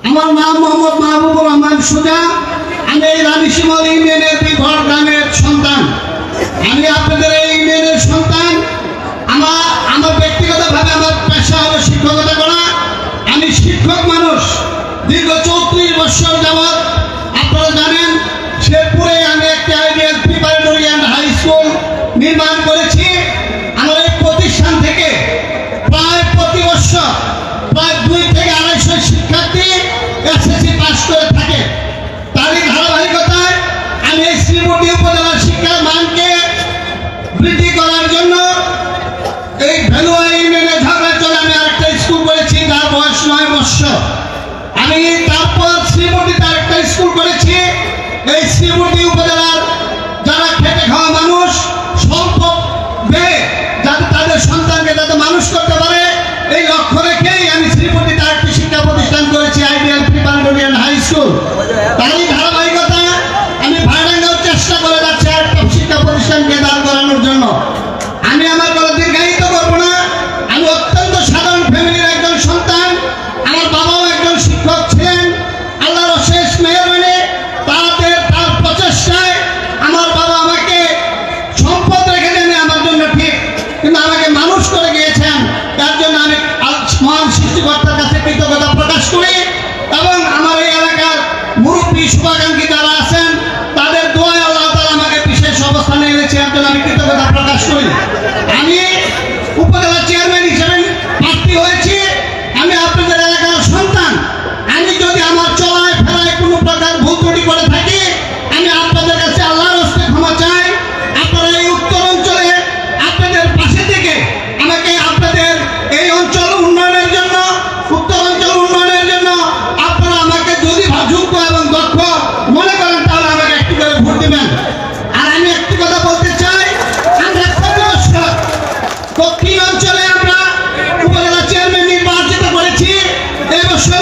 আমার নাম মোহাম্মদ মাহবুবুর রহমান সুজা। আমি এই রানীশিমল ইউনিয়নের বিঘর গ্রামের সন্তান। আমি আপনাদের এই ইউনিয়নের সন্তান। আমার ব্যক্তিগতভাবে আমার পেশা হলো শিক্ষকতা করা। আমি শিক্ষক মানুষ। দীর্ঘ 34 বছর যাবৎ আপনারা জানেন শেরপুরে আমি একটি ideal preparatory and high school নির্মাণ করেছি। আমার এই প্রতিষ্ঠান থেকে প্রায় প্রতি বছর প্রায় 200 থেকে 250 শিক্ষার্থী এসএসসি পাস করে থাকে। তারই ধারাবাহিকতায় আমি এই শ্রীমুন্ডি উপজেলার শিক্ষার মানকে বৃদ্ধি করার জন্য এই ভেলুয়া ইউনিয়নের ঝগড়াচলে আমি আরেকটা স্কুল করেছি, যার বয়স 9 বছর। আমি তারপর শ্রীমুন্ডিতে আরেকটা স্কুল করেছি। এই শ্রীমুন্ডি উপজেলার যারা খেটে খাওয়া মানুষ স্বল্প ব্যয়ে যাতে তাদের সন্তানকে যাতে মানুষ করতে পারে এই লক্ষ্য রেখেই আমি শ্রীমুন্ডিতে আরেকটি শিক্ষা প্রতিষ্ঠান করেছি, ideal preparatory and high school. তারই ধারাবাহিকতা আমি ভাইরাঙ্গাও চেষ্টা করে যাচ্ছি আরেকটা শিক্ষা প্রতিষ্ঠানকে দাঁড় করানোর জন্য। আমি আমার কোনো দীর্ঘায়িত করবো না। আমি অত্যন্ত সাধারণ ফ্যামিলির একজন সন্তান। আমার বাবাও একজন শিক্ষক ছিলেন। আল্লাহর অশেষ মেহেরবানি তার প্রচেষ্টায় আমার বাবা আমাকে সম্পদ রেখে দেন আমার জন্য ঠিক, কিন্তু আমাকে মানুষ করে গিয়েছেন। তার জন্য আমি মহান সৃষ্টিকর্তার কাছে কৃতজ্ঞতা প্রকাশ করি এবং আমার এই এলাকার মুরব্বী শুভাকাঙ্ক্ষী যারা আছেন তাদের দোয়ায় আল্লাহ তাআলা আমাকে বিশেষ অবস্থানে এনেছে, এর জন্য আমি কৃতজ্ঞতা প্রকাশ করি। আমি উপজেলা চেয়ারম্যান হিসেবে প্রার্থী হয়েছি। আমি আপনাদের এলাকার সন্তান। আমি যদি আমার চলায় ফেরায় কোনো প্রকার ভুল ত্রুটি করে থাকি আমি আপনাদের কাছে আল্লাহর হস্তে ক্ষমা চাই। আপনারা এই উত্তর অঞ্চলে আপনাদের পাশে থেকে আমাকে আপনাদের এই অঞ্চল উন্নয়নের জন্য, উত্তর অঞ্চল উন্নয়নের জন্য আপনারা আমাকে যদি যোগ্য এবং দক্ষ মনে করেন তাহলে আমাকে একটু করে ভোট দেবেন। আর আমি একটি কথা বলতে চাই, আমরা দক্ষিণ অঞ্চলে আমরা উপজেলা চেয়ারম্যান নির্বাচিত করেছি। এই বছর